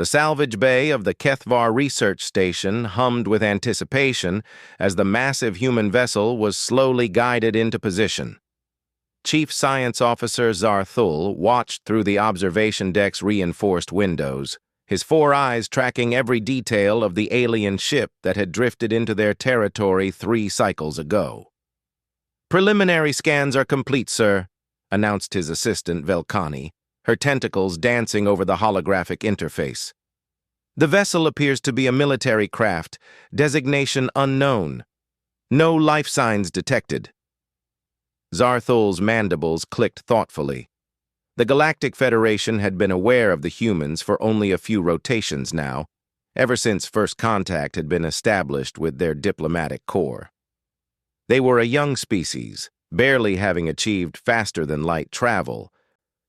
The salvage bay of the Kethvar research station hummed with anticipation as the massive human vessel was slowly guided into position. Chief Science Officer Zarthul watched through the observation deck's reinforced windows, his 4 eyes tracking every detail of the alien ship that had drifted into their territory 3 cycles ago. "Preliminary scans are complete, sir," announced his assistant Velkani, her tentacles dancing over the holographic interface. "The vessel appears to be a military craft, designation unknown. No life signs detected." Zarthul's mandibles clicked thoughtfully. The Galactic Federation had been aware of the humans for only a few rotations now, ever since first contact had been established with their diplomatic corps. They were a young species, barely having achieved faster-than-light travel,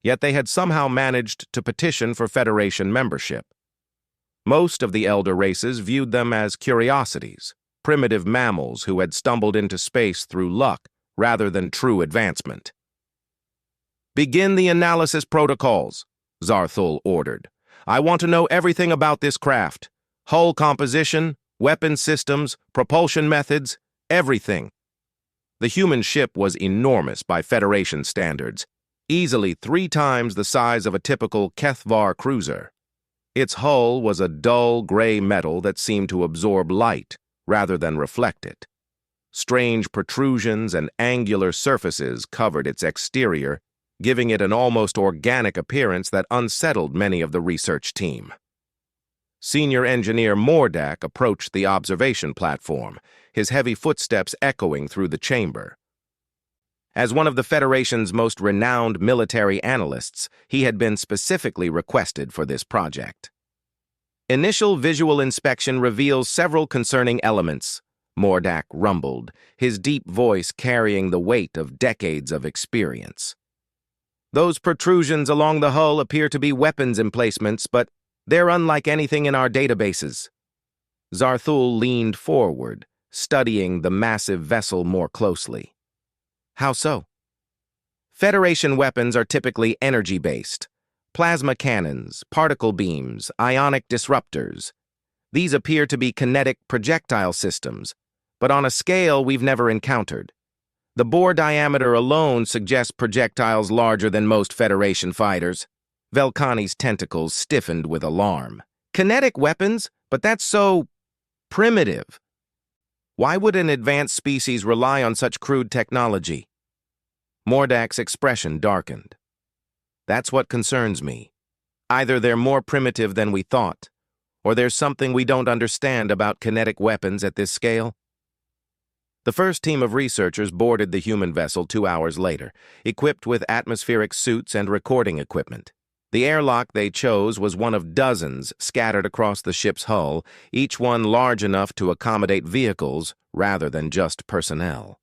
yet they had somehow managed to petition for Federation membership. Most of the elder races viewed them as curiosities, primitive mammals who had stumbled into space through luck rather than true advancement. "Begin the analysis protocols," Zarthul ordered. "I want to know everything about this craft. Hull composition, weapon systems, propulsion methods, everything." The human ship was enormous by Federation standards, easily 3 times the size of a typical Kethvar cruiser. Its hull was a dull gray metal that seemed to absorb light rather than reflect it. Strange protrusions and angular surfaces covered its exterior, giving it an almost organic appearance that unsettled many of the research team. Senior Engineer Mordak approached the observation platform, his heavy footsteps echoing through the chamber. As one of the Federation's most renowned military analysts, he had been specifically requested for this project. "Initial visual inspection reveals several concerning elements," Mordak rumbled, his deep voice carrying the weight of decades of experience. "Those protrusions along the hull appear to be weapons emplacements, but they're unlike anything in our databases." Zarthul leaned forward, studying the massive vessel more closely. "How so?" "Federation weapons are typically energy-based. Plasma cannons, particle beams, ionic disruptors. These appear to be kinetic projectile systems, but on a scale we've never encountered. The bore diameter alone suggests projectiles larger than most Federation fighters." Velkani's tentacles stiffened with alarm. "Kinetic weapons? But that's so primitive. Why would an advanced species rely on such crude technology?" Mordak's expression darkened. "That's what concerns me. Either they're more primitive than we thought, or there's something we don't understand about kinetic weapons at this scale." The first team of researchers boarded the human vessel 2 hours later, equipped with atmospheric suits and recording equipment. The airlock they chose was one of dozens scattered across the ship's hull, each one large enough to accommodate vehicles rather than just personnel.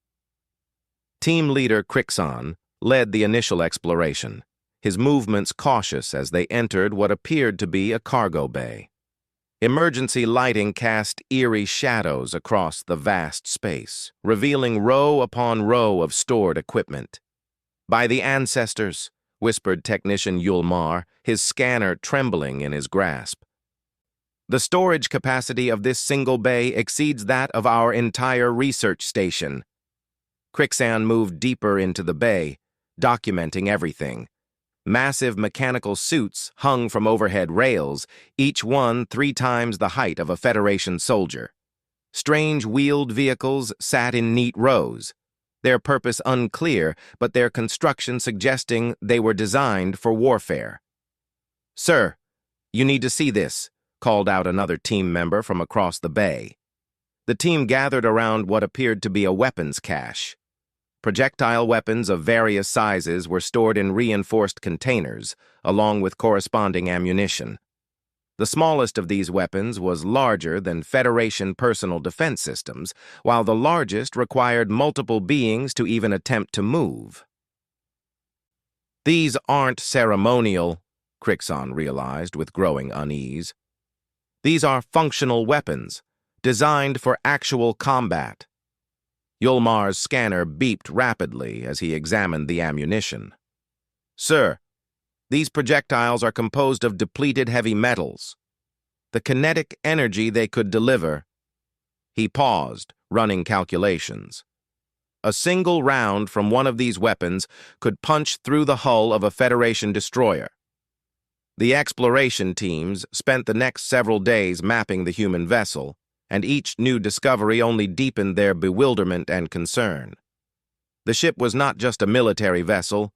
Team leader Crixon led the initial exploration, his movements cautious as they entered what appeared to be a cargo bay. Emergency lighting cast eerie shadows across the vast space, revealing row upon row of stored equipment. "By the ancestors," whispered Technician Yulmar, his scanner trembling in his grasp. "The storage capacity of this single bay exceeds that of our entire research station." Crixan moved deeper into the bay, documenting everything. Massive mechanical suits hung from overhead rails, each one 3 times the height of a Federation soldier. Strange wheeled vehicles sat in neat rows, their purpose unclear, but their construction suggesting they were designed for warfare. "Sir, you need to see this," called out another team member from across the bay. The team gathered around what appeared to be a weapons cache. Projectile weapons of various sizes were stored in reinforced containers, along with corresponding ammunition. The smallest of these weapons was larger than Federation personal defense systems, while the largest required multiple beings to even attempt to move. "These aren't ceremonial," Crixon realized with growing unease. "These are functional weapons, designed for actual combat." Yulmar's scanner beeped rapidly as he examined the ammunition. "Sir, these projectiles are composed of depleted heavy metals. the kinetic energy they could deliver. He paused, running calculations. A single round from one of these weapons could punch through the hull of a Federation destroyer. The exploration teams spent the next several days mapping the human vessel, and each new discovery only deepened their bewilderment and concern. The ship was not just a military vessel,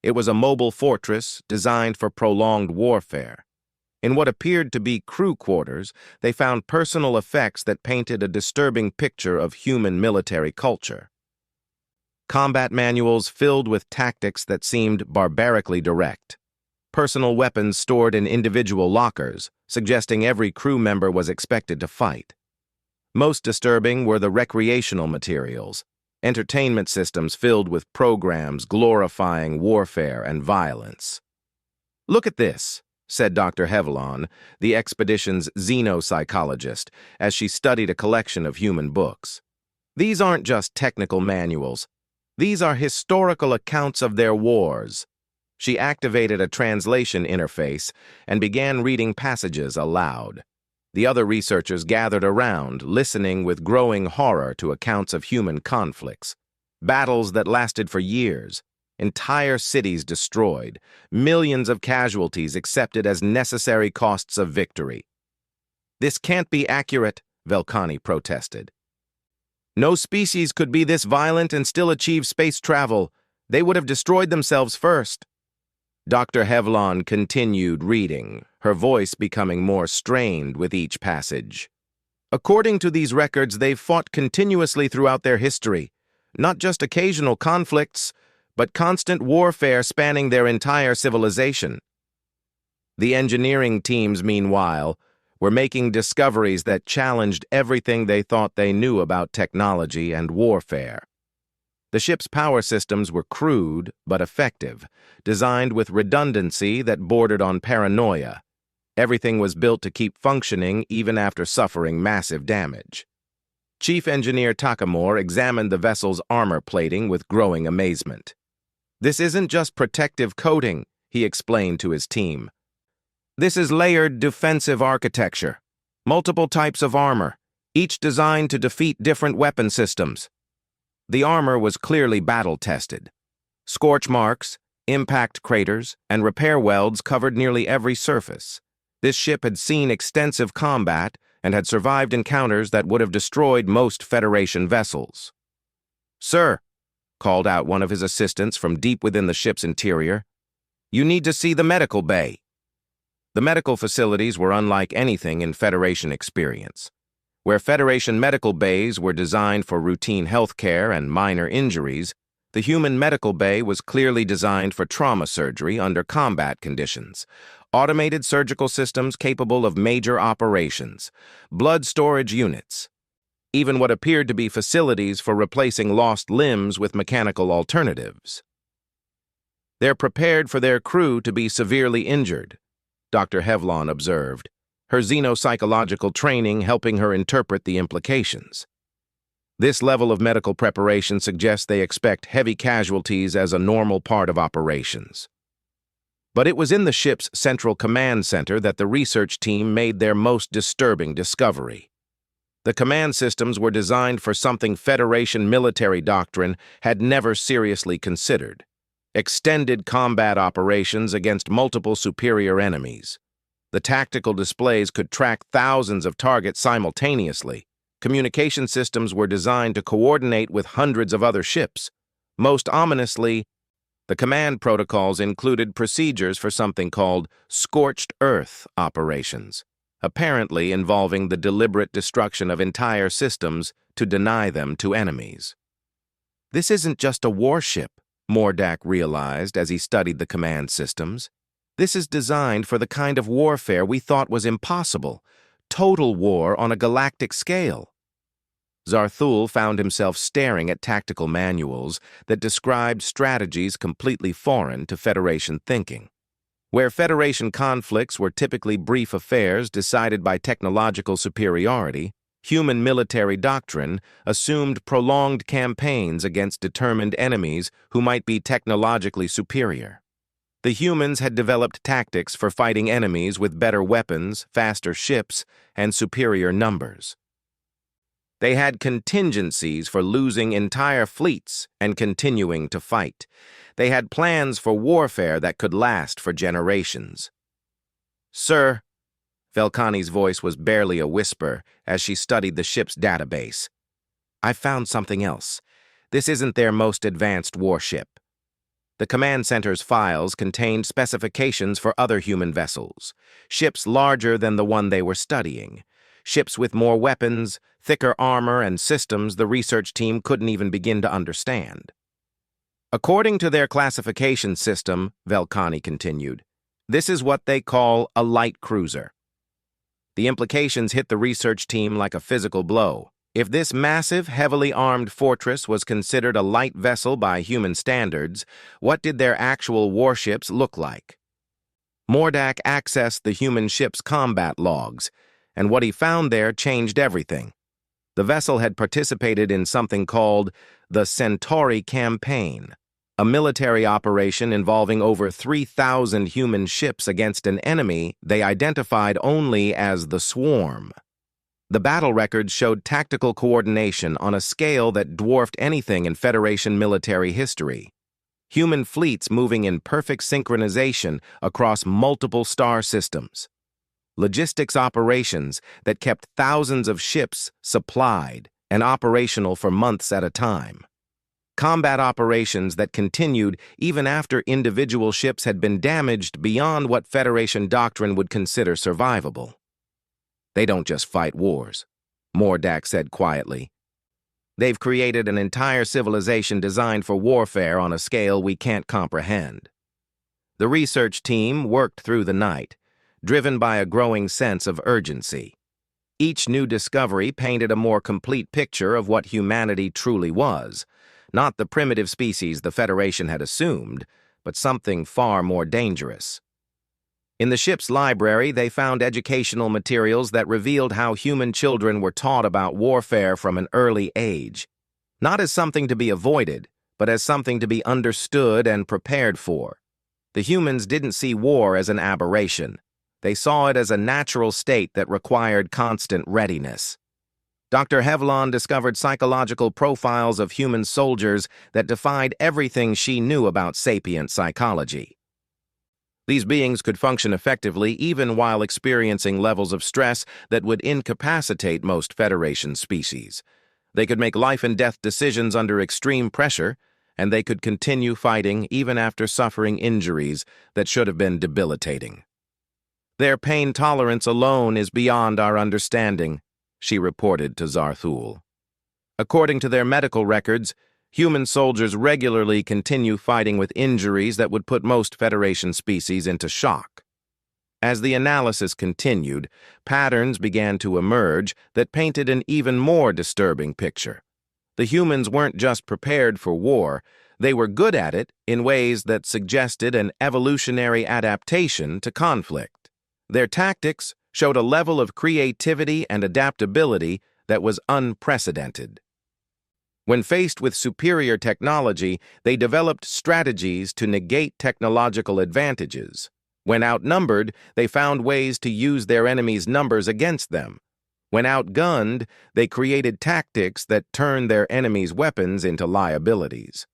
it was a mobile fortress designed for prolonged warfare. In what appeared to be crew quarters, they found personal effects that painted a disturbing picture of human military culture. Combat manuals filled with tactics that seemed barbarically direct. Personal weapons stored in individual lockers, suggesting every crew member was expected to fight. Most disturbing were the recreational materials, entertainment systems filled with programs glorifying warfare and violence. "Look at this," said Dr. Hevlon, the expedition's xenopsychologist, as she studied a collection of human books. "These aren't just technical manuals. These are historical accounts of their wars." She activated a translation interface and began reading passages aloud. The other researchers gathered around, listening with growing horror to accounts of human conflicts. Battles that lasted for years, entire cities destroyed, millions of casualties accepted as necessary costs of victory. "This can't be accurate," Velkani protested. "No species could be this violent and still achieve space travel. They would have destroyed themselves first." Dr. Hevlon continued reading, her voice becoming more strained with each passage. "According to these records, they've fought continuously throughout their history, not just occasional conflicts, but constant warfare spanning their entire civilization." The engineering teams, meanwhile, were making discoveries that challenged everything they thought they knew about technology and warfare. The ship's power systems were crude but effective, designed with redundancy that bordered on paranoia. Everything was built to keep functioning even after suffering massive damage. Chief Engineer Takamore examined the vessel's armor plating with growing amazement. "This isn't just protective coating," he explained to his team. "This is layered defensive architecture. Multiple types of armor, each designed to defeat different weapon systems." The armor was clearly battle-tested. Scorch marks, impact craters, and repair welds covered nearly every surface. This ship had seen extensive combat and had survived encounters that would have destroyed most Federation vessels. "Sir," called out one of his assistants from deep within the ship's interior, "you need to see the medical bay." The medical facilities were unlike anything in Federation experience. Where Federation medical bays were designed for routine health care and minor injuries, the human medical bay was clearly designed for trauma surgery under combat conditions. Automated surgical systems capable of major operations, blood storage units, even what appeared to be facilities for replacing lost limbs with mechanical alternatives. "They're prepared for their crew to be severely injured," Dr. Hevlon observed, her xenopsychological training helping her interpret the implications. This level of medical preparation suggests they expect heavy casualties as a normal part of operations. But it was in the ship's central command center that the research team made their most disturbing discovery. The command systems were designed for something Federation military doctrine had never seriously considered: extended combat operations against multiple superior enemies. The tactical displays could track thousands of targets simultaneously. Communication systems were designed to coordinate with hundreds of other ships. Most ominously, the command protocols included procedures for something called scorched earth operations, apparently involving the deliberate destruction of entire systems to deny them to enemies. This isn't just a warship, Mordak realized as he studied the command systems. This is designed for the kind of warfare we thought was impossible, total war on a galactic scale. Zarthul found himself staring at tactical manuals that described strategies completely foreign to Federation thinking. Where Federation conflicts were typically brief affairs decided by technological superiority, human military doctrine assumed prolonged campaigns against determined enemies who might be technologically superior. The humans had developed tactics for fighting enemies with better weapons, faster ships, and superior numbers. They had contingencies for losing entire fleets and continuing to fight. They had plans for warfare that could last for generations. "Sir," Velcani's voice was barely a whisper as she studied the ship's database. "I've found something else. This isn't their most advanced warship." The command center's files contained specifications for other human vessels, ships larger than the one they were studying, ships with more weapons, thicker armor, and systems the research team couldn't even begin to understand. "According to their classification system," Velcani continued, "this is what they call a light cruiser." The implications hit the research team like a physical blow. If this massive, heavily armed fortress was considered a light vessel by human standards, what did their actual warships look like? Mordak accessed the human ship's combat logs, and what he found there changed everything. The vessel had participated in something called the Centauri Campaign, a military operation involving over 3,000 human ships against an enemy they identified only as the Swarm. The battle records showed tactical coordination on a scale that dwarfed anything in Federation military history. Human fleets moving in perfect synchronization across multiple star systems. Logistics operations that kept thousands of ships supplied and operational for months at a time. Combat operations that continued even after individual ships had been damaged beyond what Federation doctrine would consider survivable. "They don't just fight wars," Mordak said quietly. "They've created an entire civilization designed for warfare on a scale we can't comprehend." The research team worked through the night, driven by a growing sense of urgency. Each new discovery painted a more complete picture of what humanity truly was, not the primitive species the Federation had assumed, but something far more dangerous. In the ship's library, they found educational materials that revealed how human children were taught about warfare from an early age, not as something to be avoided, but as something to be understood and prepared for. The humans didn't see war as an aberration. They saw it as a natural state that required constant readiness. Dr. Hevlon discovered psychological profiles of human soldiers that defied everything she knew about sapient psychology. These beings could function effectively even while experiencing levels of stress that would incapacitate most Federation species. They could make life-and-death decisions under extreme pressure, and they could continue fighting even after suffering injuries that should have been debilitating. "Their pain tolerance alone is beyond our understanding," she reported to Zarthul. "According to their medical records, human soldiers regularly continue fighting with injuries that would put most Federation species into shock." As the analysis continued, patterns began to emerge that painted an even more disturbing picture. The humans weren't just prepared for war, they were good at it in ways that suggested an evolutionary adaptation to conflict. Their tactics showed a level of creativity and adaptability that was unprecedented. When faced with superior technology, they developed strategies to negate technological advantages. When outnumbered, they found ways to use their enemies' numbers against them. When outgunned, they created tactics that turned their enemies' weapons into liabilities.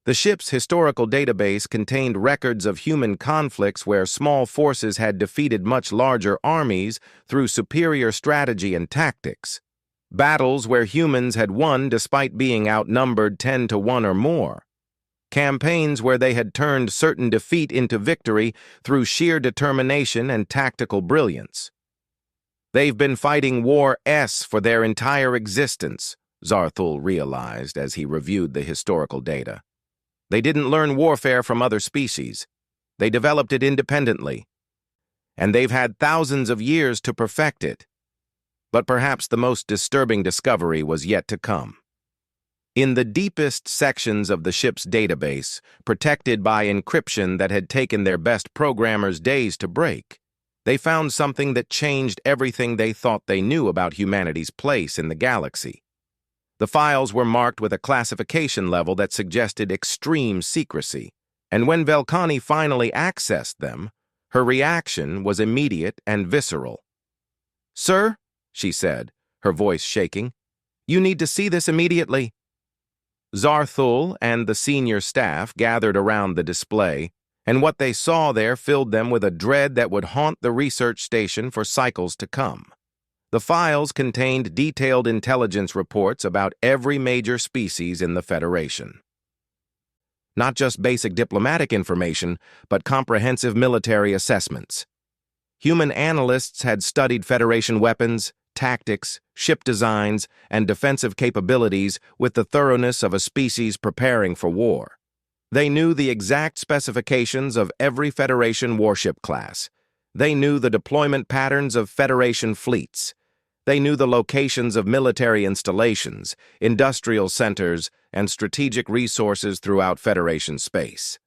The ship's historical database contained records of human conflicts where small forces had defeated much larger armies through superior strategy and tactics. Battles where humans had won despite being outnumbered 10 to 1 or more. Campaigns where they had turned certain defeat into victory through sheer determination and tactical brilliance. "They've been fighting War S for their entire existence," Zarthul realized as he reviewed the historical data. "They didn't learn warfare from other species. They developed it independently. And they've had thousands of years to perfect it. But perhaps the most disturbing discovery was yet to come. In the deepest sections of the ship's database, protected by encryption that had taken their best programmers days to break, they found something that changed everything they thought they knew about humanity's place in the galaxy. The files were marked with a classification level that suggested extreme secrecy. And when Velkani finally accessed them, her reaction was immediate and visceral. "Sir," she said, her voice shaking, "you need to see this immediately." Zarthul and the senior staff gathered around the display, and what they saw there filled them with a dread that would haunt the research station for cycles to come. The files contained detailed intelligence reports about every major species in the Federation. Not just basic diplomatic information, but comprehensive military assessments. Human analysts had studied Federation weapons, tactics, ship designs, and defensive capabilities with the thoroughness of a species preparing for war. They knew the exact specifications of every Federation warship class. They knew the deployment patterns of Federation fleets. They knew the locations of military installations, industrial centers, and strategic resources throughout Federation space.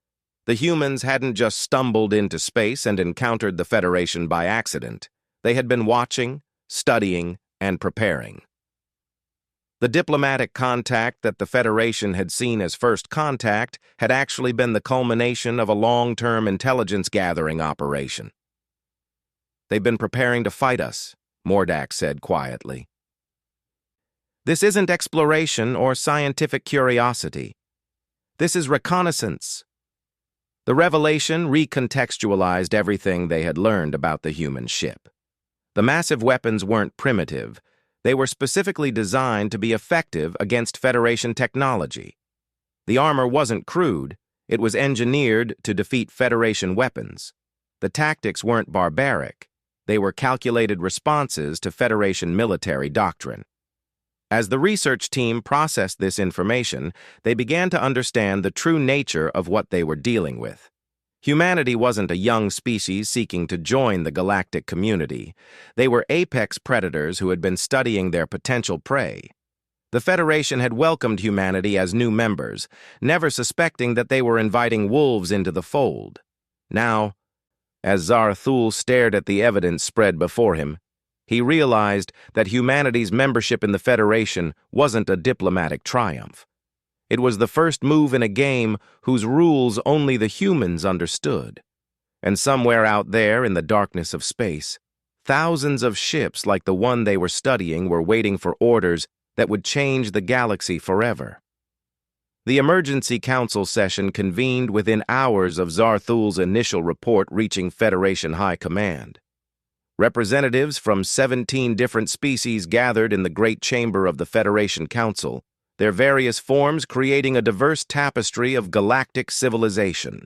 The humans hadn't just stumbled into space and encountered the Federation by accident. They had been watching, studying, and preparing. The diplomatic contact that the Federation had seen as first contact had actually been the culmination of a long-term intelligence-gathering operation. "They've been preparing to fight us," Mordak said quietly. "This isn't exploration or scientific curiosity. This is reconnaissance." The revelation recontextualized everything they had learned about the human ship. The massive weapons weren't primitive. They were specifically designed to be effective against Federation technology. The armor wasn't crude. It was engineered to defeat Federation weapons. The tactics weren't barbaric. They were calculated responses to Federation military doctrine. As the research team processed this information, they began to understand the true nature of what they were dealing with. Humanity wasn't a young species seeking to join the galactic community. They were apex predators who had been studying their potential prey. The Federation had welcomed humanity as new members, never suspecting that they were inviting wolves into the fold. Now, as Zarthul stared at the evidence spread before him, he realized that humanity's membership in the Federation wasn't a diplomatic triumph. It was the first move in a game whose rules only the humans understood. And somewhere out there in the darkness of space, thousands of ships like the one they were studying were waiting for orders that would change the galaxy forever. The emergency council session convened within hours of Zarthul's initial report reaching Federation High Command. Representatives from 17 different species gathered in the Great Chamber of the Federation Council, their various forms creating a diverse tapestry of galactic civilization.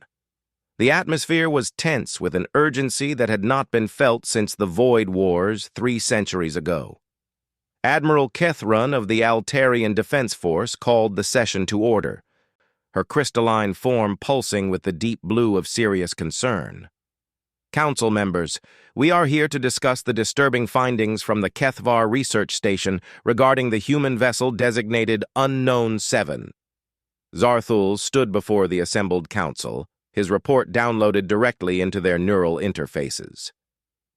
The atmosphere was tense with an urgency that had not been felt since the Void Wars 3 centuries ago. Admiral Kethrun of the Altarian Defense Force called the session to order, her crystalline form pulsing with the deep blue of serious concern. "Council members, we are here to discuss the disturbing findings from the Kethvar research station regarding the human vessel designated Unknown 7. Zarthul stood before the assembled council, his report downloaded directly into their neural interfaces.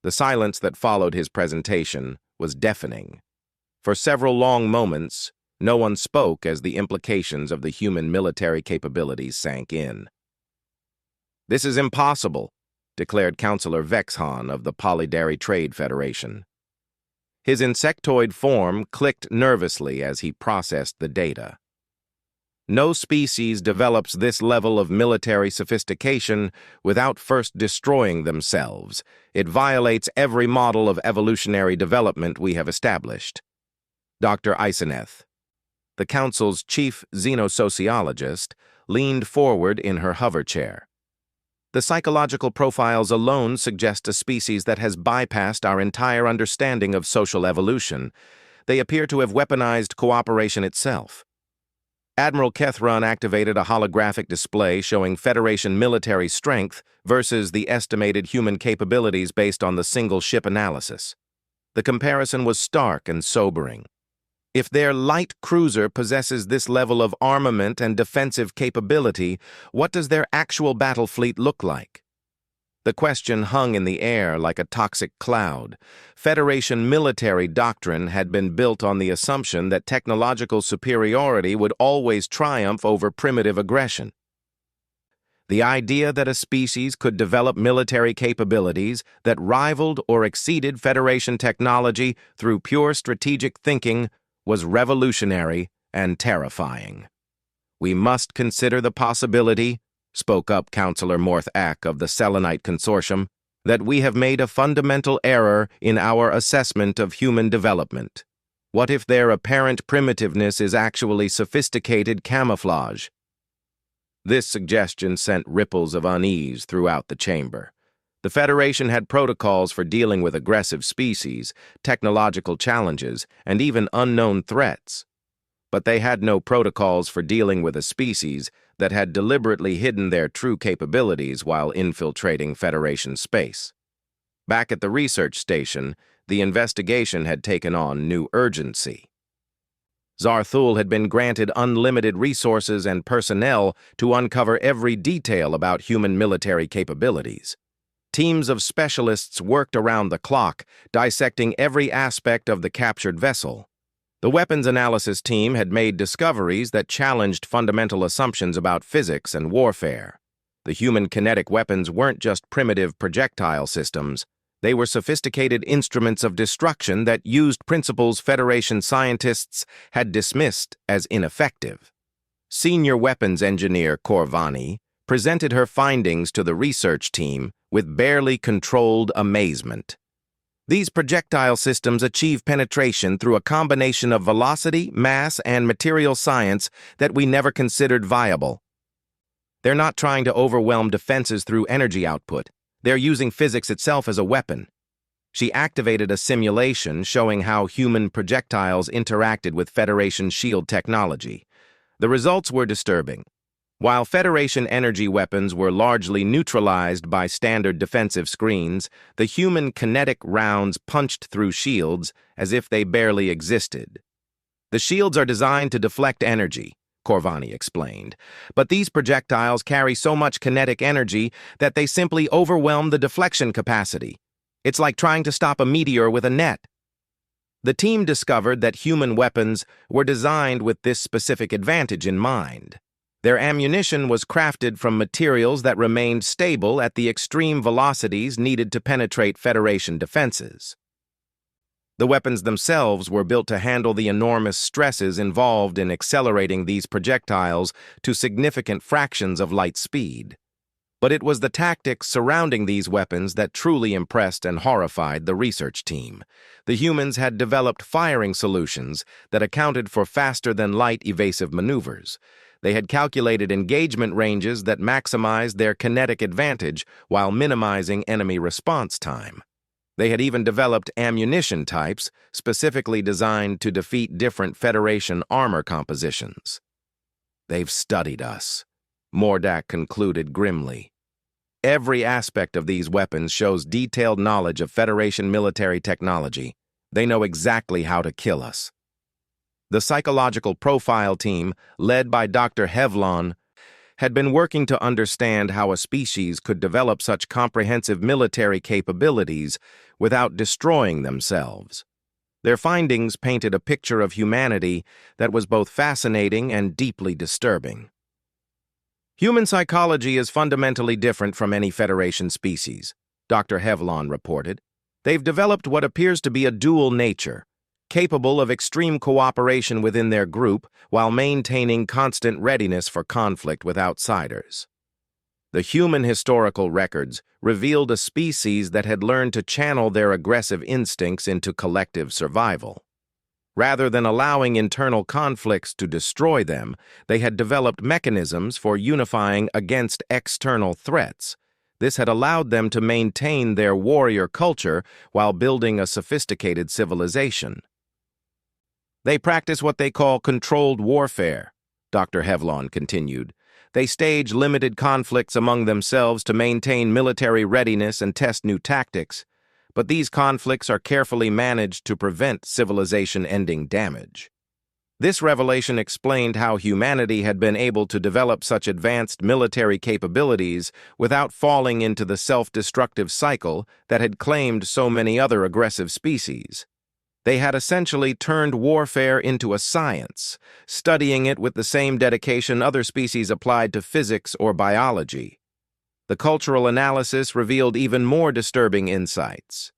The silence that followed his presentation was deafening. For several long moments, no one spoke as the implications of the human military capabilities sank in. "This is impossible," declared Councillor Vexhan of the Polydary Trade Federation. His insectoid form clicked nervously as he processed the data. "No species develops this level of military sophistication without first destroying themselves. It violates every model of evolutionary development we have established." Dr. Eiseneth, the Council's chief xenosociologist, leaned forward in her hover chair. "The psychological profiles alone suggest a species that has bypassed our entire understanding of social evolution. They appear to have weaponized cooperation itself." Admiral Kethrun activated a holographic display showing Federation military strength versus the estimated human capabilities based on the single ship analysis. The comparison was stark and sobering. If their light cruiser possesses this level of armament and defensive capability, what does their actual battle fleet look like? The question hung in the air like a toxic cloud. Federation military doctrine had been built on the assumption that technological superiority would always triumph over primitive aggression. The idea that a species could develop military capabilities that rivaled or exceeded Federation technology through pure strategic thinking was revolutionary and terrifying. "We must consider the possibility," spoke up Councillor Morth-Ack of the Selenite Consortium, "that we have made a fundamental error in our assessment of human development. What if their apparent primitiveness is actually sophisticated camouflage?" This suggestion sent ripples of unease throughout the chamber. The Federation had protocols for dealing with aggressive species, technological challenges, and even unknown threats. But they had no protocols for dealing with a species that had deliberately hidden their true capabilities while infiltrating Federation space. Back at the research station, the investigation had taken on new urgency. Zarthul had been granted unlimited resources and personnel to uncover every detail about human military capabilities. Teams of specialists worked around the clock, dissecting every aspect of the captured vessel. The weapons analysis team had made discoveries that challenged fundamental assumptions about physics and warfare. The human kinetic weapons weren't just primitive projectile systems. They were sophisticated instruments of destruction that used principles Federation scientists had dismissed as ineffective. Senior weapons engineer Corvani presented her findings to the research team with barely controlled amazement. These projectile systems achieve penetration through a combination of velocity, mass, and material science that we never considered viable. They're not trying to overwhelm defenses through energy output. They're using physics itself as a weapon. She activated a simulation showing how human projectiles interacted with Federation shield technology. The results were disturbing. While Federation energy weapons were largely neutralized by standard defensive screens, the human kinetic rounds punched through shields as if they barely existed. "The shields are designed to deflect energy," Corvani explained, "but these projectiles carry so much kinetic energy that they simply overwhelm the deflection capacity. It's like trying to stop a meteor with a net." The team discovered that human weapons were designed with this specific advantage in mind. Their ammunition was crafted from materials that remained stable at the extreme velocities needed to penetrate Federation defenses. The weapons themselves were built to handle the enormous stresses involved in accelerating these projectiles to significant fractions of light speed. But it was the tactics surrounding these weapons that truly impressed and horrified the research team. The humans had developed firing solutions that accounted for faster-than-light evasive maneuvers. They had calculated engagement ranges that maximized their kinetic advantage while minimizing enemy response time. They had even developed ammunition types specifically designed to defeat different Federation armor compositions. "They've studied us," Mordak concluded grimly. "Every aspect of these weapons shows detailed knowledge of Federation military technology. They know exactly how to kill us." The psychological profile team, led by Dr. Hevlon, had been working to understand how a species could develop such comprehensive military capabilities without destroying themselves. Their findings painted a picture of humanity that was both fascinating and deeply disturbing. "Human psychology is fundamentally different from any Federation species," Dr. Hevlon reported. "They've developed what appears to be a dual nature, capable of extreme cooperation within their group while maintaining constant readiness for conflict with outsiders. The human historical records revealed a species that had learned to channel their aggressive instincts into collective survival. Rather than allowing internal conflicts to destroy them, they had developed mechanisms for unifying against external threats. This had allowed them to maintain their warrior culture while building a sophisticated civilization. They practice what they call controlled warfare," Dr. Hevlon continued. "They stage limited conflicts among themselves to maintain military readiness and test new tactics, but these conflicts are carefully managed to prevent civilization-ending damage." This revelation explained how humanity had been able to develop such advanced military capabilities without falling into the self-destructive cycle that had claimed so many other aggressive species. They had essentially turned warfare into a science, studying it with the same dedication other species applied to physics or biology. The cultural analysis revealed even more disturbing insights.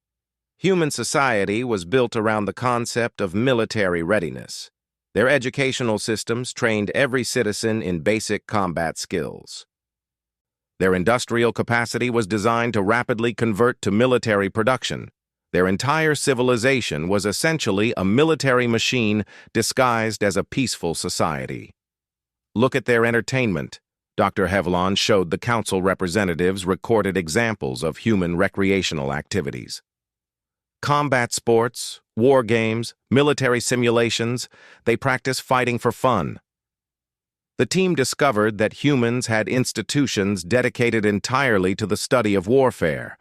Human society was built around the concept of military readiness. Their educational systems trained every citizen in basic combat skills. Their industrial capacity was designed to rapidly convert to military production. Their entire civilization was essentially a military machine disguised as a peaceful society. Look at their entertainment. Dr. Hevlon showed the council representatives recorded examples of human recreational activities. Combat sports, war games, military simulations, they practice fighting for fun. The team discovered that humans had institutions dedicated entirely to the study of warfare.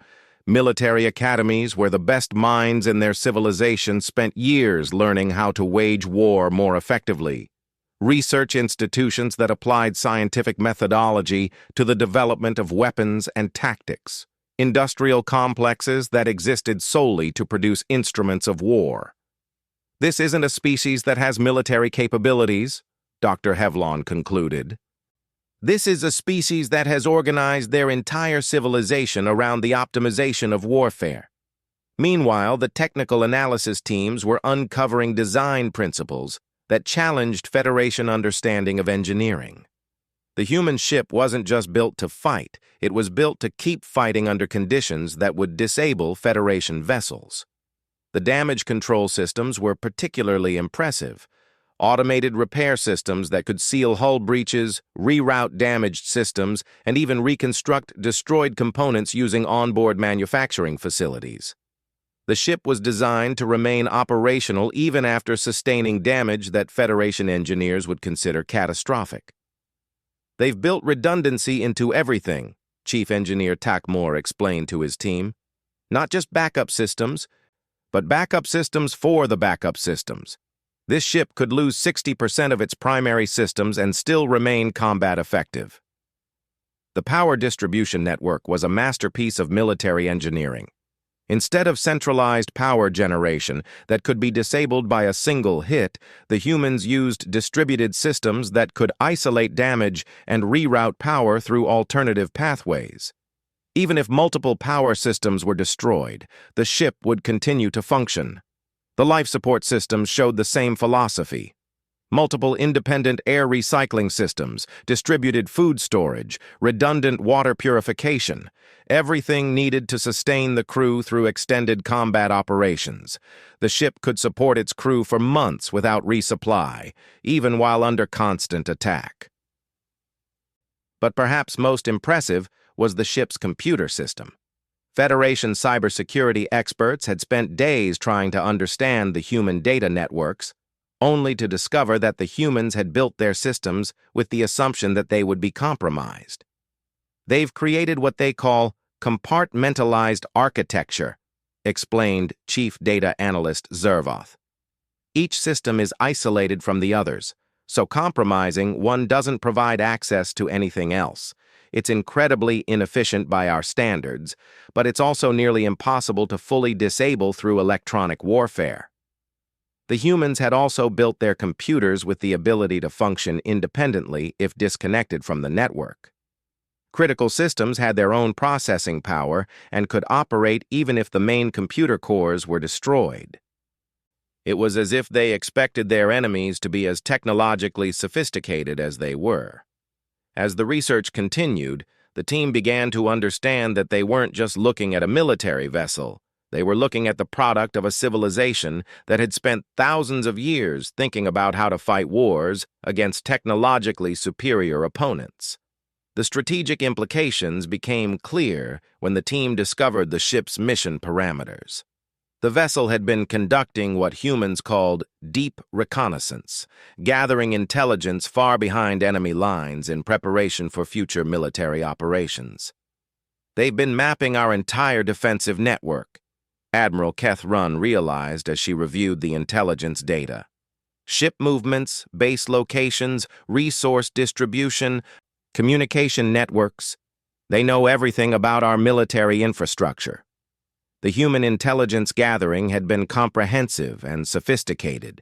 Military academies where the best minds in their civilization spent years learning how to wage war more effectively. Research institutions that applied scientific methodology to the development of weapons and tactics. Industrial complexes that existed solely to produce instruments of war. This isn't a species that has military capabilities, Dr. Hevlon concluded. This is a species that has organized their entire civilization around the optimization of warfare. Meanwhile, the technical analysis teams were uncovering design principles that challenged Federation understanding of engineering. The human ship wasn't just built to fight, it was built to keep fighting under conditions that would disable Federation vessels. The damage control systems were particularly impressive. Automated repair systems that could seal hull breaches, reroute damaged systems, and even reconstruct destroyed components using onboard manufacturing facilities. The ship was designed to remain operational even after sustaining damage that Federation engineers would consider catastrophic. They've built redundancy into everything, Chief Engineer Takmor explained to his team. Not just backup systems, but backup systems for the backup systems. This ship could lose 60% of its primary systems and still remain combat effective. The power distribution network was a masterpiece of military engineering. Instead of centralized power generation that could be disabled by a single hit, the humans used distributed systems that could isolate damage and reroute power through alternative pathways. Even if multiple power systems were destroyed, the ship would continue to function. The life support systems showed the same philosophy. Multiple independent air recycling systems, distributed food storage, redundant water purification, everything needed to sustain the crew through extended combat operations. The ship could support its crew for months without resupply, even while under constant attack. But perhaps most impressive was the ship's computer system. Federation cybersecurity experts had spent days trying to understand the human data networks, only to discover that the humans had built their systems with the assumption that they would be compromised. They've created what they call compartmentalized architecture, explained Chief Data Analyst Zervoth. Each system is isolated from the others, so compromising one doesn't provide access to anything else. It's incredibly inefficient by our standards, but it's also nearly impossible to fully disable through electronic warfare. The humans had also built their computers with the ability to function independently if disconnected from the network. Critical systems had their own processing power and could operate even if the main computer cores were destroyed. It was as if they expected their enemies to be as technologically sophisticated as they were. As the research continued, the team began to understand that they weren't just looking at a military vessel. They were looking at the product of a civilization that had spent thousands of years thinking about how to fight wars against technologically superior opponents. The strategic implications became clear when the team discovered the ship's mission parameters. The vessel had been conducting what humans called deep reconnaissance, gathering intelligence far behind enemy lines in preparation for future military operations. They've been mapping our entire defensive network, Admiral Keth Runn realized as she reviewed the intelligence data. Ship movements, base locations, resource distribution, communication networks. They know everything about our military infrastructure. The human intelligence gathering had been comprehensive and sophisticated.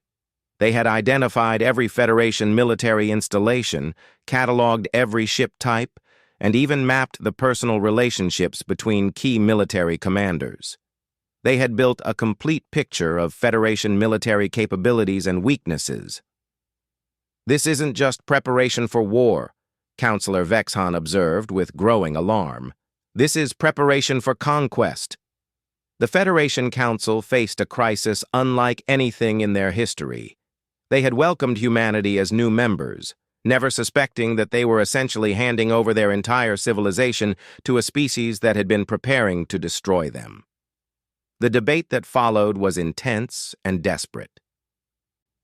They had identified every Federation military installation, cataloged every ship type, and even mapped the personal relationships between key military commanders. They had built a complete picture of Federation military capabilities and weaknesses. "This isn't just preparation for war," Counselor Vexhan observed with growing alarm. "This is preparation for conquest." The Federation Council faced a crisis unlike anything in their history. They had welcomed humanity as new members, never suspecting that they were essentially handing over their entire civilization to a species that had been preparing to destroy them. The debate that followed was intense and desperate.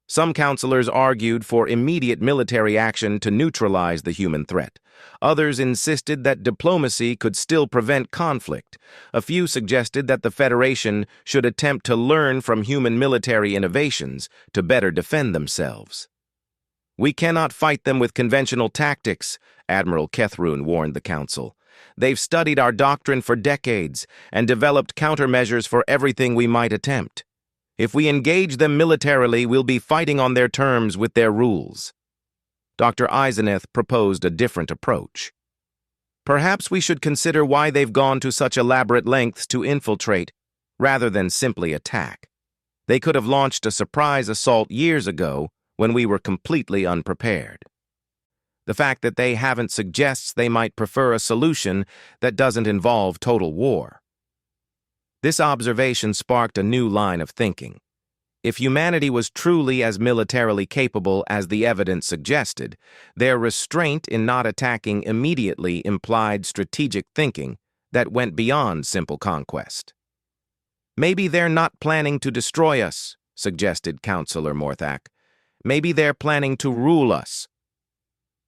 Some counselors argued for immediate military action to neutralize the human threat. Others insisted that diplomacy could still prevent conflict. A few suggested that the Federation should attempt to learn from human military innovations to better defend themselves. "We cannot fight them with conventional tactics," Admiral Kethrun warned the Council. "They've studied our doctrine for decades and developed countermeasures for everything we might attempt. If we engage them militarily, we'll be fighting on their terms with their rules." Dr. Eiseneth proposed a different approach. "Perhaps we should consider why they've gone to such elaborate lengths to infiltrate, rather than simply attack. They could have launched a surprise assault years ago when we were completely unprepared. The fact that they haven't suggests they might prefer a solution that doesn't involve total war." This observation sparked a new line of thinking. If humanity was truly as militarily capable as the evidence suggested, their restraint in not attacking immediately implied strategic thinking that went beyond simple conquest. "Maybe they're not planning to destroy us," suggested Counselor Morthak. "Maybe they're planning to rule us."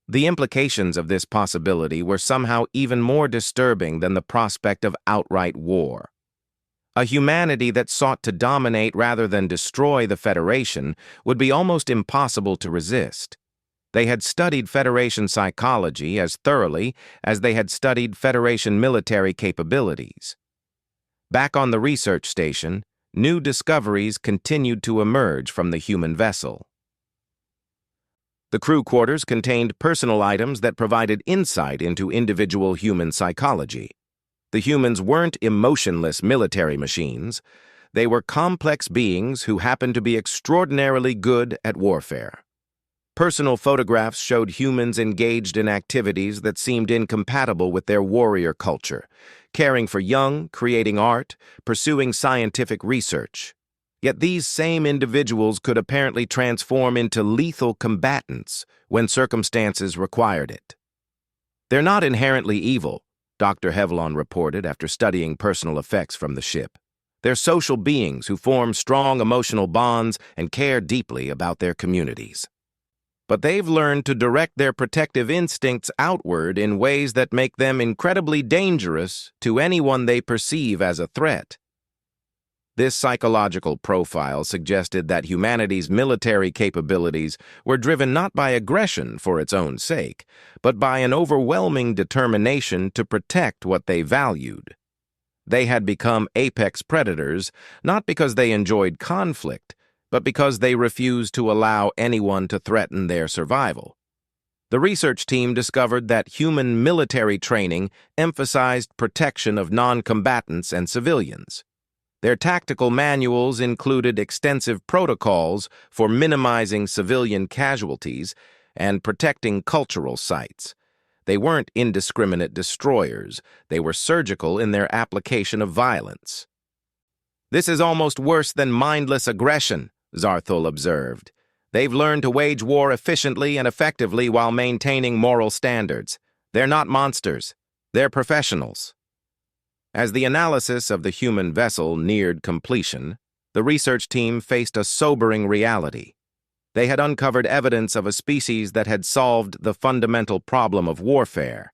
The implications of this possibility were somehow even more disturbing than the prospect of outright war. A humanity that sought to dominate rather than destroy the Federation would be almost impossible to resist. They had studied Federation psychology as thoroughly as they had studied Federation military capabilities. Back on the research station, new discoveries continued to emerge from the human vessel. The crew quarters contained personal items that provided insight into individual human psychology. The humans weren't emotionless military machines. They were complex beings who happened to be extraordinarily good at warfare. Personal photographs showed humans engaged in activities that seemed incompatible with their warrior culture, caring for young, creating art, pursuing scientific research. Yet these same individuals could apparently transform into lethal combatants when circumstances required it. "They're not inherently evil," Dr. Hevlon reported after studying personal effects from the ship. "They're social beings who form strong emotional bonds and care deeply about their communities. But they've learned to direct their protective instincts outward in ways that make them incredibly dangerous to anyone they perceive as a threat." This psychological profile suggested that humanity's military capabilities were driven not by aggression for its own sake, but by an overwhelming determination to protect what they valued. They had become apex predators not because they enjoyed conflict, but because they refused to allow anyone to threaten their survival. The research team discovered that human military training emphasized protection of non-combatants and civilians. Their tactical manuals included extensive protocols for minimizing civilian casualties and protecting cultural sites. They weren't indiscriminate destroyers. They were surgical in their application of violence. "This is almost worse than mindless aggression," Zarthul observed. "They've learned to wage war efficiently and effectively while maintaining moral standards. They're not monsters. They're professionals." As the analysis of the human vessel neared completion, the research team faced a sobering reality. They had uncovered evidence of a species that had solved the fundamental problem of warfare: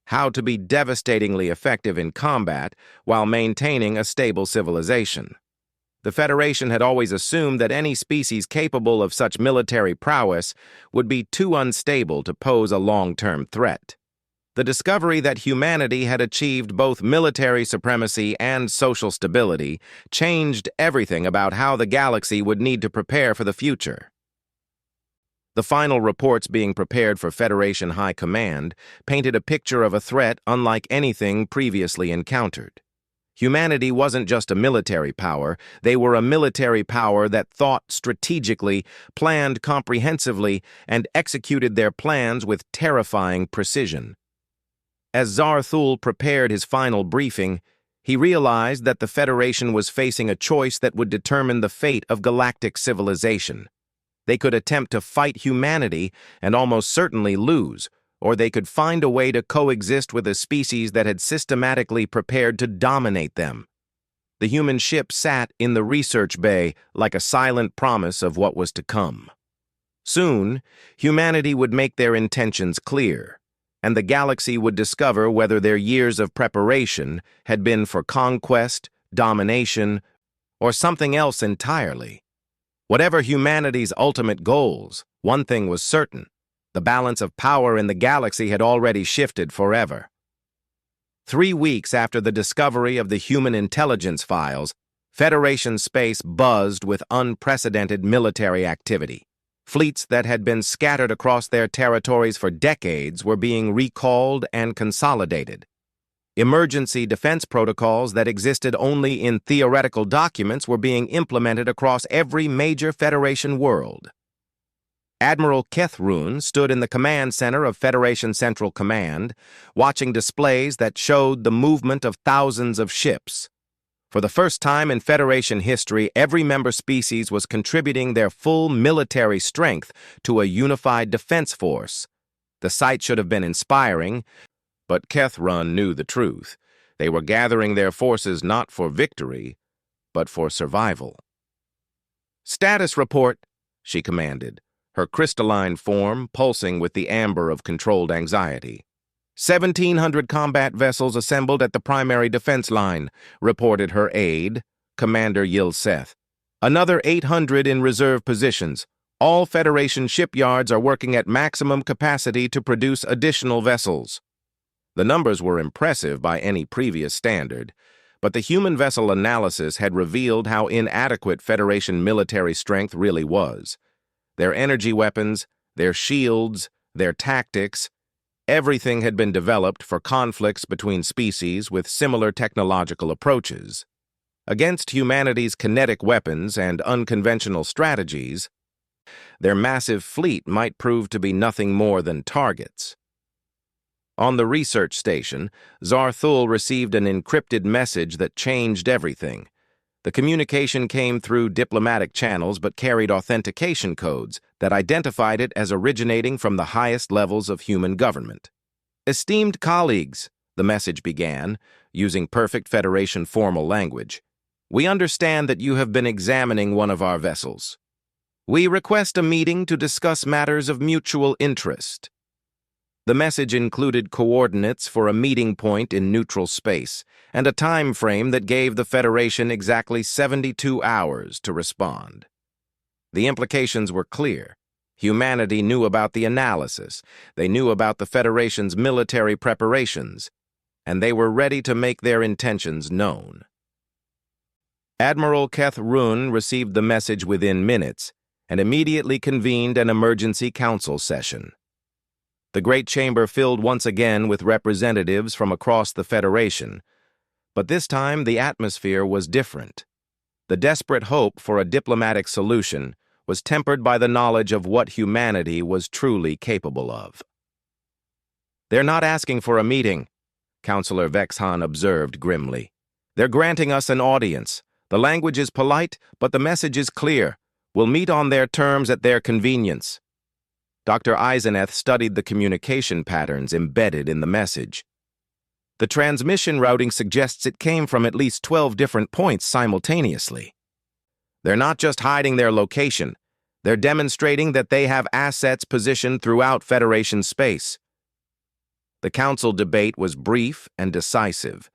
how to be devastatingly effective in combat while maintaining a stable civilization. The Federation had always assumed that any species capable of such military prowess would be too unstable to pose a long-term threat. The discovery that humanity had achieved both military supremacy and social stability changed everything about how the galaxy would need to prepare for the future. The final reports being prepared for Federation High Command painted a picture of a threat unlike anything previously encountered. Humanity wasn't just a military power, they were a military power that thought strategically, planned comprehensively, and executed their plans with terrifying precision. As Zarthul prepared his final briefing, he realized that the Federation was facing a choice that would determine the fate of galactic civilization. They could attempt to fight humanity and almost certainly lose, or they could find a way to coexist with a species that had systematically prepared to dominate them. The human ship sat in the research bay like a silent promise of what was to come. Soon, humanity would make their intentions clear, and the galaxy would discover whether their years of preparation had been for conquest, domination, or something else entirely. Whatever humanity's ultimate goals, one thing was certain: the balance of power in the galaxy had already shifted forever. 3 weeks after the discovery of the human intelligence files, Federation space buzzed with unprecedented military activity. Fleets that had been scattered across their territories for decades were being recalled and consolidated. Emergency defense protocols that existed only in theoretical documents were being implemented across every major Federation world. Admiral Kethrun stood in the command center of Federation Central Command, watching displays that showed the movement of thousands of ships. For the first time in Federation history, every member species was contributing their full military strength to a unified defense force. The sight should have been inspiring, but Kethrun knew the truth. They were gathering their forces not for victory, but for survival. "Status report," she commanded, her crystalline form pulsing with the amber of controlled anxiety. 1,700 combat vessels assembled at the primary defense line, reported her aide, Commander Yilseth. Another 800 in reserve positions. All Federation shipyards are working at maximum capacity to produce additional vessels. The numbers were impressive by any previous standard, but the human vessel analysis had revealed how inadequate Federation military strength really was. Their energy weapons, their shields, their tactics, everything had been developed for conflicts between species with similar technological approaches. Against humanity's kinetic weapons and unconventional strategies, their massive fleet might prove to be nothing more than targets. On the research station, Zarthul received an encrypted message that changed everything. The communication came through diplomatic channels but carried authentication codes that identified it as originating from the highest levels of human government. "Esteemed colleagues," the message began, using perfect Federation formal language, "we understand that you have been examining one of our vessels. We request a meeting to discuss matters of mutual interest." The message included coordinates for a meeting point in neutral space and a time frame that gave the Federation exactly 72 hours to respond. The implications were clear. Humanity knew about the analysis, they knew about the Federation's military preparations, and they were ready to make their intentions known. Admiral Kethrun received the message within minutes and immediately convened an emergency council session. The Great Chamber filled once again with representatives from across the Federation, but this time the atmosphere was different. The desperate hope for a diplomatic solution was tempered by the knowledge of what humanity was truly capable of. "They're not asking for a meeting," Councillor Vexhan observed grimly. "They're granting us an audience. The language is polite, but the message is clear. We'll meet on their terms at their convenience." Dr. Eiseneth studied the communication patterns embedded in the message. The transmission routing suggests it came from at least 12 different points simultaneously. They're not just hiding their location, they're demonstrating that they have assets positioned throughout Federation space. The council debate was brief and decisive.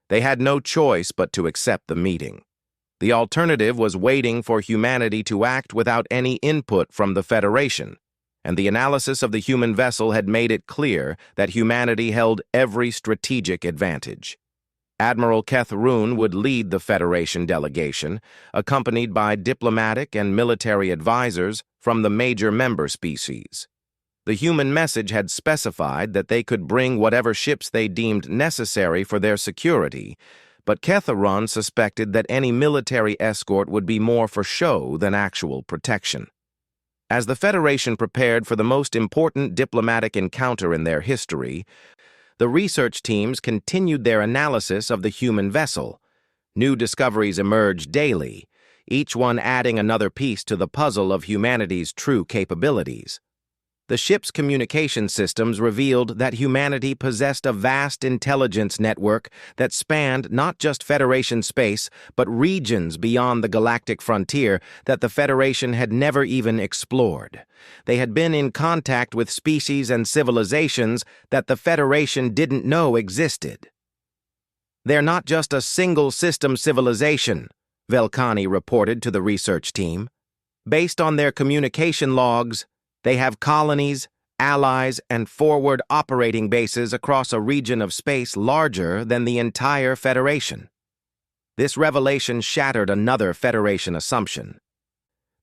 They had no choice but to accept the meeting. The alternative was waiting for humanity to act without any input from the Federation. and the analysis of the human vessel had made it clear that humanity held every strategic advantage. Admiral Keth Rune would lead the Federation delegation, accompanied by diplomatic and military advisors from the major member species. The human message had specified that they could bring whatever ships they deemed necessary for their security, but Ketharon suspected that any military escort would be more for show than actual protection. As the Federation prepared for the most important diplomatic encounter in their history, the research teams continued their analysis of the human vessel. New discoveries emerged daily, each one adding another piece to the puzzle of humanity's true capabilities. The ship's communication systems revealed that humanity possessed a vast intelligence network that spanned not just Federation space, but regions beyond the galactic frontier that the Federation had never even explored. They had been in contact with species and civilizations that the Federation didn't know existed. "They're not just a single-system civilization," Velkani reported to the research team. "Based on their communication logs, they have colonies, allies, and forward operating bases across a region of space larger than the entire Federation." This revelation shattered another Federation assumption.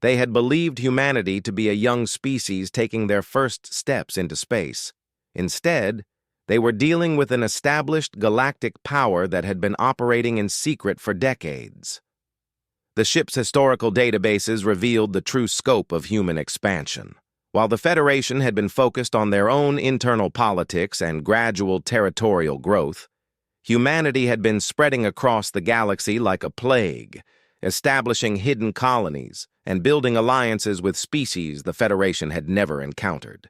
They had believed humanity to be a young species taking their first steps into space. Instead, they were dealing with an established galactic power that had been operating in secret for decades. The ship's historical databases revealed the true scope of human expansion. While the Federation had been focused on their own internal politics and gradual territorial growth, humanity had been spreading across the galaxy like a plague, establishing hidden colonies and building alliances with species the Federation had never encountered.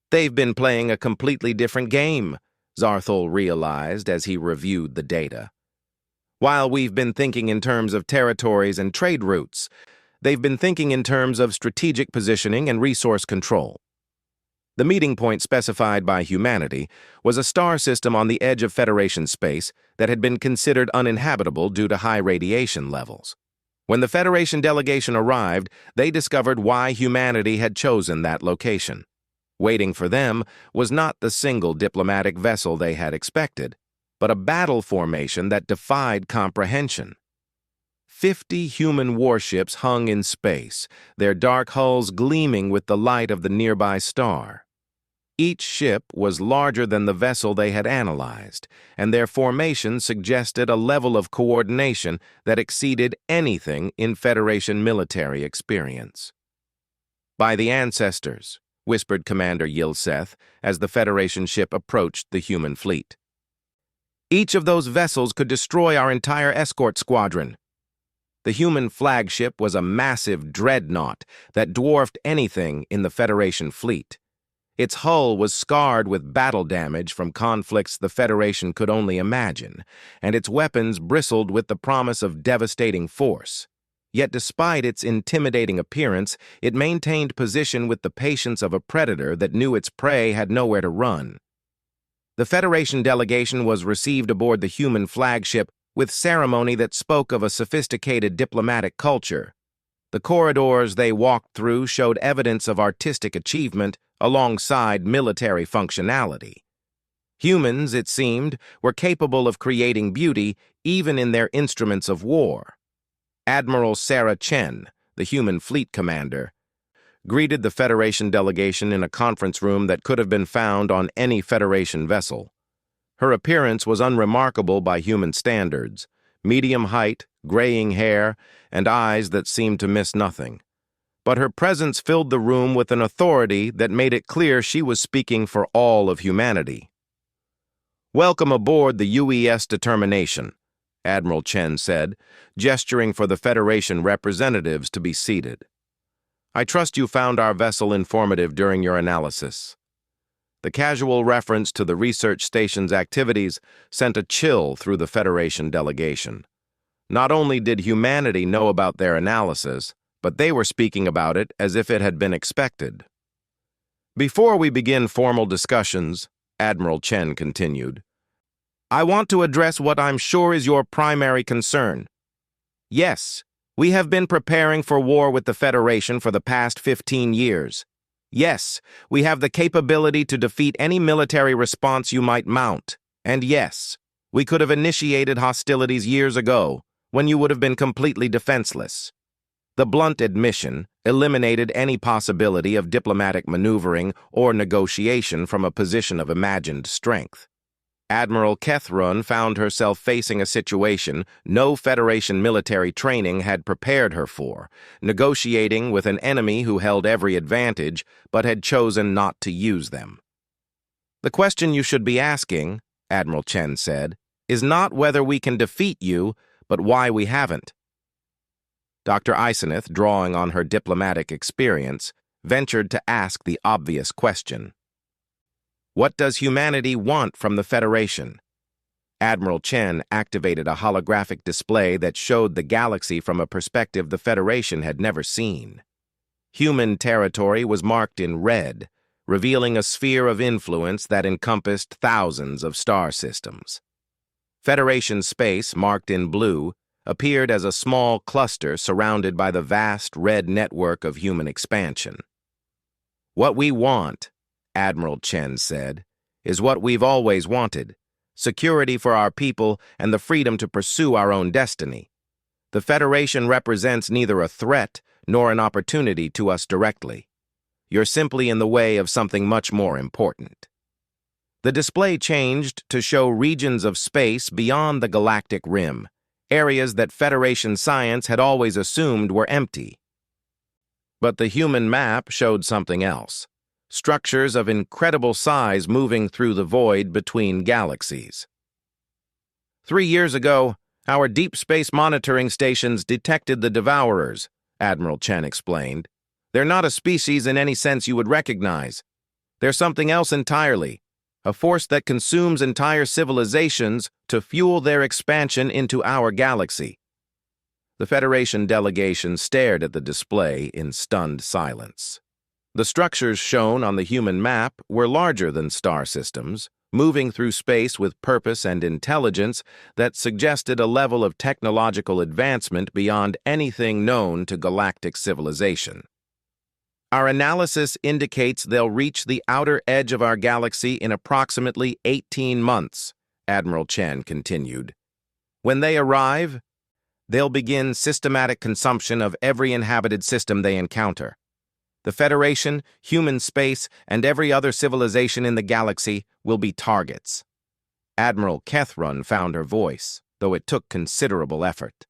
"They've been playing a completely different game," Zarthol realized as he reviewed the data. "While we've been thinking in terms of territories and trade routes, they've been thinking in terms of strategic positioning and resource control." The meeting point specified by humanity was a star system on the edge of Federation space that had been considered uninhabitable due to high radiation levels. When the Federation delegation arrived, they discovered why humanity had chosen that location. Waiting for them was not the single diplomatic vessel they had expected, but a battle formation that defied comprehension. 50 human warships hung in space, their dark hulls gleaming with the light of the nearby star. Each ship was larger than the vessel they had analyzed, and their formation suggested a level of coordination that exceeded anything in Federation military experience. "By the ancestors," whispered Commander Yilseth as the Federation ship approached the human fleet. "Each of those vessels could destroy our entire escort squadron." The human flagship was a massive dreadnought that dwarfed anything in the Federation fleet. Its hull was scarred with battle damage from conflicts the Federation could only imagine, and its weapons bristled with the promise of devastating force. Yet despite its intimidating appearance, it maintained position with the patience of a predator that knew its prey had nowhere to run. The Federation delegation was received aboard the human flagship with ceremony that spoke of a sophisticated diplomatic culture. The corridors they walked through showed evidence of artistic achievement alongside military functionality. Humans, it seemed, were capable of creating beauty even in their instruments of war. Admiral Sarah Chen, the human fleet commander, greeted the Federation delegation in a conference room that could have been found on any Federation vessel. Her appearance was unremarkable by human standards: medium height, graying hair, and eyes that seemed to miss nothing. But her presence filled the room with an authority that made it clear she was speaking for all of humanity. "Welcome aboard the UES Determination," Admiral Chen said, gesturing for the Federation representatives to be seated. "I trust you found our vessel informative during your analysis." The casual reference to the research station's activities sent a chill through the Federation delegation. Not only did humanity know about their analysis, but they were speaking about it as if it had been expected. "Before we begin formal discussions," Admiral Chen continued, "I want to address what I'm sure is your primary concern. Yes, we have been preparing for war with the Federation for the past 15 years. Yes, we have the capability to defeat any military response you might mount. And yes, we could have initiated hostilities years ago, when you would have been completely defenseless. The blunt admission eliminated any possibility of diplomatic maneuvering or negotiation from a position of imagined strength. Admiral Kethrun found herself facing a situation no Federation military training had prepared her for, negotiating with an enemy who held every advantage but had chosen not to use them. The question you should be asking, Admiral Chen said, is not whether we can defeat you, but why we haven't. Dr. Iseneth, drawing on her diplomatic experience, ventured to ask the obvious question. What does humanity want from the Federation? Admiral Chen activated a holographic display that showed the galaxy from a perspective the Federation had never seen. Human territory was marked in red, revealing a sphere of influence that encompassed thousands of star systems. Federation space, marked in blue, appeared as a small cluster surrounded by the vast red network of human expansion. What we want, Admiral Chen said, is what we've always wanted: security for our people and the freedom to pursue our own destiny. The Federation represents neither a threat nor an opportunity to us directly. You're simply in the way of something much more important. The display changed to show regions of space beyond the galactic rim, areas that Federation science had always assumed were empty. But the human map showed something else: structures of incredible size moving through the void between galaxies. 3 years ago, our deep space monitoring stations detected the Devourers, Admiral Chen explained. They're not a species in any sense you would recognize. They're something else entirely, a force that consumes entire civilizations to fuel their expansion into our galaxy. The Federation delegation stared at the display in stunned silence. The structures shown on the human map were larger than star systems, moving through space with purpose and intelligence that suggested a level of technological advancement beyond anything known to galactic civilization. Our analysis indicates they'll reach the outer edge of our galaxy in approximately 18 months, Admiral Chen continued. When they arrive, they'll begin systematic consumption of every inhabited system they encounter. The Federation, human space, and every other civilization in the galaxy will be targets. Admiral Kethrun found her voice, though it took considerable effort.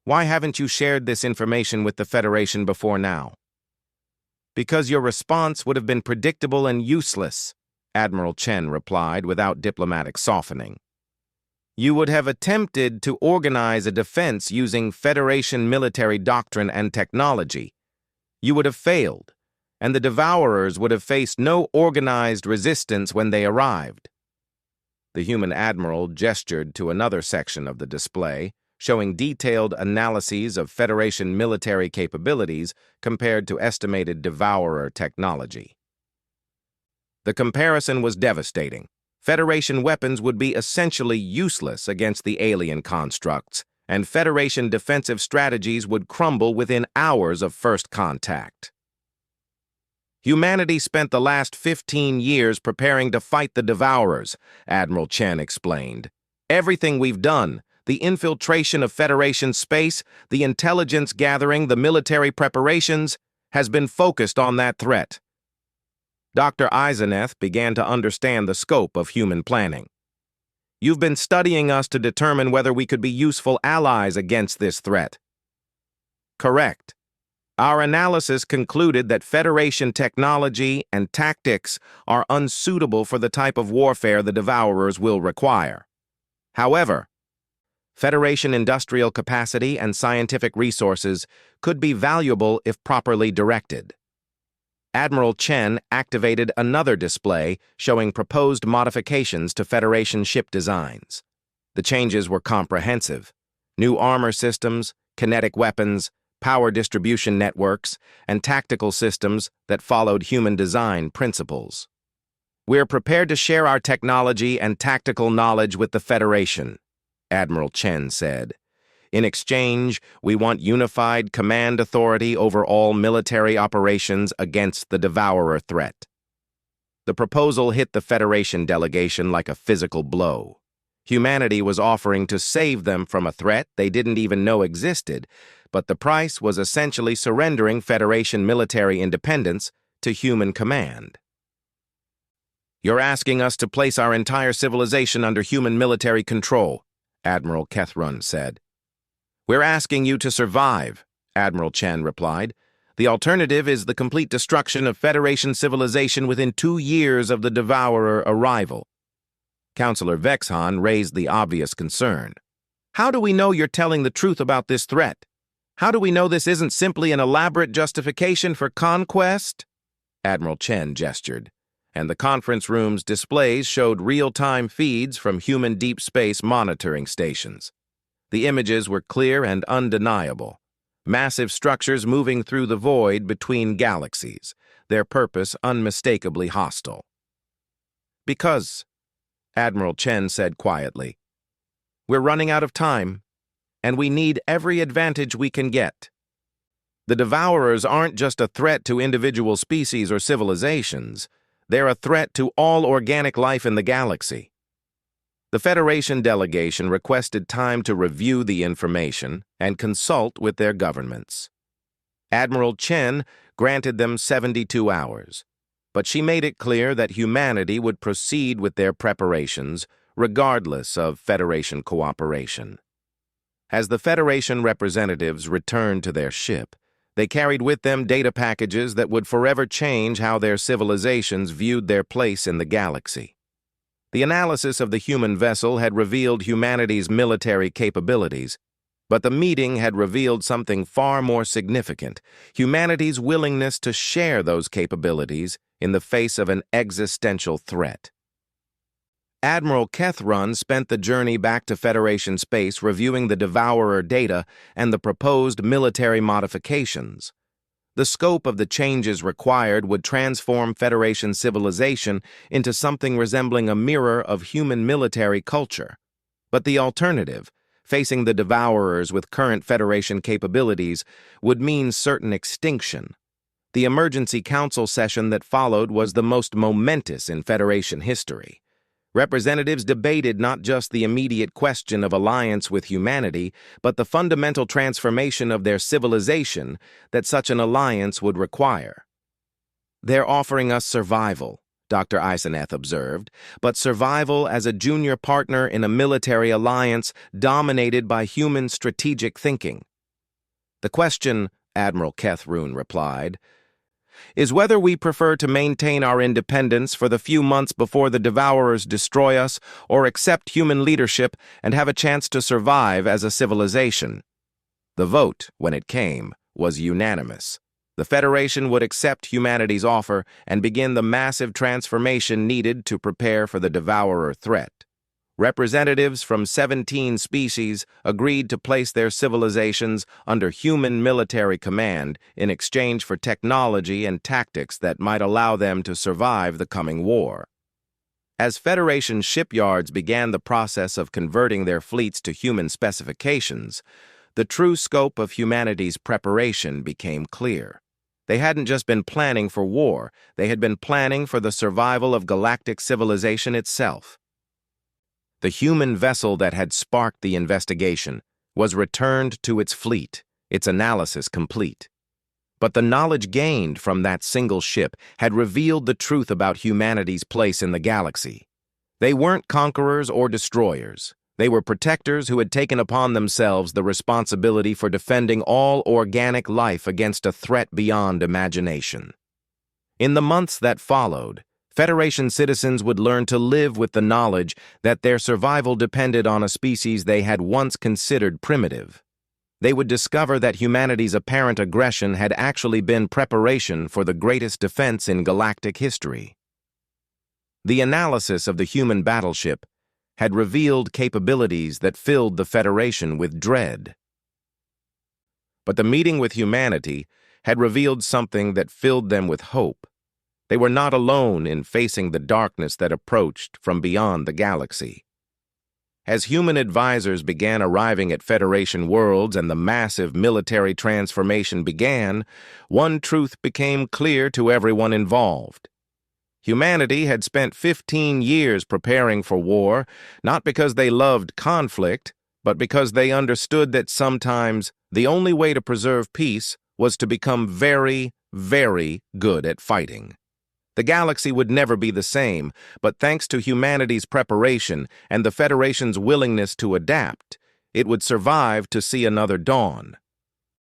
Why haven't you shared this information with the Federation before now? Because your response would have been predictable and useless, Admiral Chen replied without diplomatic softening. You would have attempted to organize a defense using Federation military doctrine and technology. You would have failed, and the Devourers would have faced no organized resistance when they arrived. The human admiral gestured to another section of the display, showing detailed analyses of Federation military capabilities compared to estimated Devourer technology. The comparison was devastating. Federation weapons would be essentially useless against the alien constructs, and Federation defensive strategies would crumble within hours of first contact. Humanity spent the last 15 years preparing to fight the Devourers, Admiral Chen explained. Everything we've done, the infiltration of Federation space, the intelligence gathering, the military preparations, has been focused on that threat. Dr. Iseneth began to understand the scope of human planning. You've been studying us to determine whether we could be useful allies against this threat. Correct. Our analysis concluded that Federation technology and tactics are unsuitable for the type of warfare the Devourers will require. However, Federation industrial capacity and scientific resources could be valuable if properly directed. Admiral Chen activated another display showing proposed modifications to Federation ship designs. The changes were comprehensive: new armor systems, kinetic weapons, power distribution networks, and tactical systems that followed human design principles. We're prepared to share our technology and tactical knowledge with the Federation, Admiral Chen said. In exchange, we want unified command authority over all military operations against the Devourer threat. The proposal hit the Federation delegation like a physical blow. Humanity was offering to save them from a threat they didn't even know existed, but the price was essentially surrendering Federation military independence to human command. "You're asking us to place our entire civilization under human military control," Admiral Kethrun said. "We're asking you to survive," Admiral Chen replied. "The alternative is the complete destruction of Federation civilization within 2 years of the Devourer arrival." Counselor Vexhan raised the obvious concern. "How do we know you're telling the truth about this threat? How do we know this isn't simply an elaborate justification for conquest?" Admiral Chen gestured, and the conference room's displays showed real-time feeds from human deep space monitoring stations. The images were clear and undeniable. Massive structures moving through the void between galaxies, their purpose unmistakably hostile. "Because," Admiral Chen said quietly, "we're running out of time, and we need every advantage we can get. The Devourers aren't just a threat to individual species or civilizations. They're a threat to all organic life in the galaxy." The Federation delegation requested time to review the information and consult with their governments. Admiral Chen granted them 72 hours, but she made it clear that humanity would proceed with their preparations regardless of Federation cooperation. As the Federation representatives returned to their ship, they carried with them data packages that would forever change how their civilizations viewed their place in the galaxy. The analysis of the human vessel had revealed humanity's military capabilities, but the meeting had revealed something far more significant: humanity's willingness to share those capabilities in the face of an existential threat. Admiral Kethrun spent the journey back to Federation space reviewing the Devourer data and the proposed military modifications. The scope of the changes required would transform Federation civilization into something resembling a mirror of human military culture. But the alternative, facing the Devourers with current Federation capabilities, would mean certain extinction. The emergency council session that followed was the most momentous in Federation history. Representatives debated not just the immediate question of alliance with humanity, but the fundamental transformation of their civilization that such an alliance would require. "They're offering us survival," Dr. Eiseneth observed, "but survival as a junior partner in a military alliance dominated by human strategic thinking." "The question," Admiral Kethrun replied, "is whether we prefer to maintain our independence for the few months before the Devourers destroy us, or accept human leadership and have a chance to survive as a civilization." The vote, when it came, was unanimous. The Federation would accept humanity's offer and begin the massive transformation needed to prepare for the Devourer threat. Representatives from 17 species agreed to place their civilizations under human military command in exchange for technology and tactics that might allow them to survive the coming war. As Federation shipyards began the process of converting their fleets to human specifications, the true scope of humanity's preparation became clear. They hadn't just been planning for war, they had been planning for the survival of galactic civilization itself. The human vessel that had sparked the investigation was returned to its fleet, its analysis complete. But the knowledge gained from that single ship had revealed the truth about humanity's place in the galaxy. They weren't conquerors or destroyers. They were protectors who had taken upon themselves the responsibility for defending all organic life against a threat beyond imagination. In the months that followed, Federation citizens would learn to live with the knowledge that their survival depended on a species they had once considered primitive. They would discover that humanity's apparent aggression had actually been preparation for the greatest defense in galactic history. The analysis of the human battleship had revealed capabilities that filled the Federation with dread. But the meeting with humanity had revealed something that filled them with hope. They were not alone in facing the darkness that approached from beyond the galaxy. As human advisors began arriving at Federation worlds and the massive military transformation began, one truth became clear to everyone involved. Humanity had spent 15 years preparing for war, not because they loved conflict, but because they understood that sometimes the only way to preserve peace was to become very, very good at fighting. The galaxy would never be the same, but thanks to humanity's preparation and the Federation's willingness to adapt, it would survive to see another dawn.